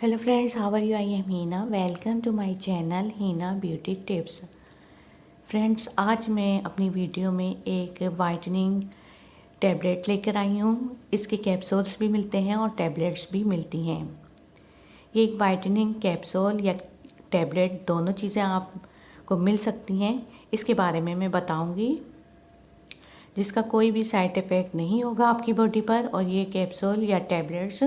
Hello friends, how are you? I am Heena. Welcome to my channel Heena beauty tips. Friends, आज मैं अपनी video में एक वाइटनिंग टैबलेट लेकर आई हूँ। इसके कैप्सूल्स भी मिलते हैं और टैबलेट्स भी मिलती हैं। ये एक वाइटनिंग कैप्सूल या टैबलेट दोनों चीज़ें आपको मिल सकती हैं। इसके बारे में मैं बताऊँगी, जिसका कोई भी साइड इफ़ेक्ट नहीं होगा आपकी बॉडी पर। और ये कैप्सूल या टैबलेट्स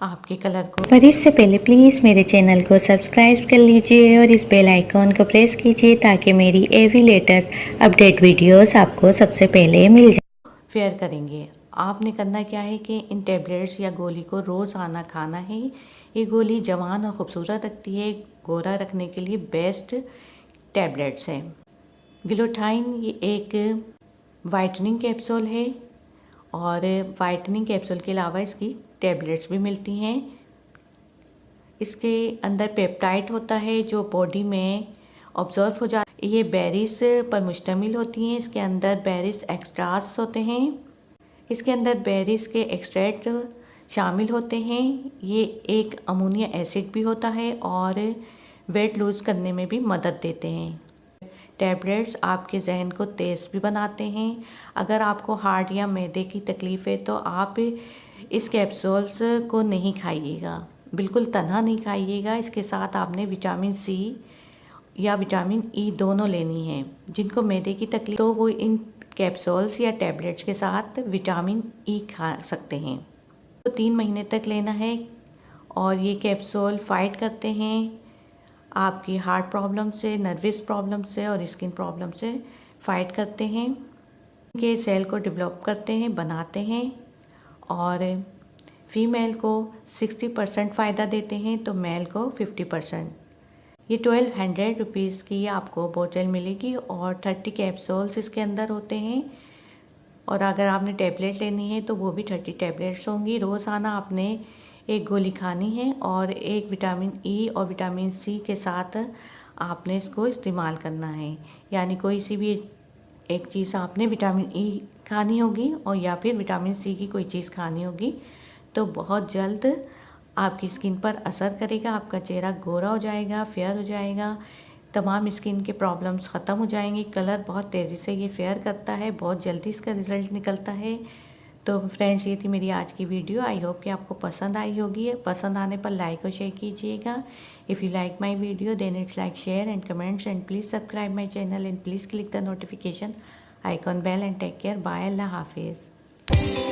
आपके कलर को, पर इससे पहले प्लीज़ मेरे चैनल को सब्सक्राइब कर लीजिए और इस बेल आइकॉन को प्रेस कीजिए ताकि मेरी एवरी लेटेस्ट अपडेट वीडियोस आपको सबसे पहले मिल जाए। फेयर करेंगे। आपने करना क्या है कि इन टैबलेट्स या गोली को रोज़ाना खाना है। ये गोली जवान और ख़ूबसूरत रखती है। गोरा रखने के लिए बेस्ट टैबलेट्स हैं। ग्लूटाइन ये एक वाइटनिंग कैप्सूल है और वाइटनिंग कैप्सूल के अलावा इसकी टैबलेट्स भी मिलती हैं। इसके अंदर पेप्टाइड होता है जो बॉडी में ऑब्जर्व हो जाता है। ये बेरीज पर मुश्तमिल होती हैं। इसके अंदर बेरीज एक्स्ट्रास होते हैं। इसके अंदर बेरीज के एक्सट्रैक्ट शामिल होते हैं। ये एक अमोनिया एसिड भी होता है और वेट लूज़ करने में भी मदद देते हैं। टैबलेट्स आपके जहन को तेज़ भी बनाते हैं। अगर आपको हार्ट या मैदे की तकलीफ़ है तो आप इस कैप्सूल्स को नहीं खाइएगा, बिल्कुल तन्हा नहीं खाइएगा। इसके साथ आपने विटामिन सी या विटामिन ई दोनों लेनी है। जिनको मैदे की तकलीफ तो वो इन कैप्सूल्स या टैबलेट्स के साथ विटामिन ई खा सकते हैं। तो 3 महीने तक लेना है। और ये कैप्सूल फाइट करते हैं आपकी हार्ट प्रॉब्लम से, नर्वस प्रॉब्लम से और स्किन प्रॉब्लम से फाइट करते हैं। के सेल को डेवलप करते हैं, बनाते हैं और फीमेल को 60% फ़ायदा देते हैं तो मेल को 50%। ये 1200 रुपीज़ की आपको बोतल मिलेगी और 30 कैप्सूल्स इसके अंदर होते हैं। और अगर आपने टैबलेट लेनी है तो वो भी 30 टैबलेट्स होंगी। रोज़ाना आपने एक गोली खानी है और एक विटामिन ई और विटामिन सी के साथ आपने इसको इस्तेमाल करना है। यानी कोई सी भी एक चीज़ आपने विटामिन ई खानी होगी और या फिर विटामिन सी की कोई चीज़ खानी होगी तो बहुत जल्द आपकी स्किन पर असर करेगा। आपका चेहरा गोरा हो जाएगा, फेयर हो जाएगा, तमाम स्किन के प्रॉब्लम्स ख़त्म हो जाएंगे। कलर बहुत तेज़ी से ये फेयर करता है, बहुत जल्दी इसका रिज़ल्ट निकलता है। तो फ्रेंड्स, ये थी मेरी आज की वीडियो। आई होप कि आपको पसंद आई होगी। पसंद आने पर लाइक और शेयर कीजिएगा। If you like my video then it's like, share and comments and please subscribe my channel and please click the notification icon bell and take care. Bye, अल्लाह हाफिज़।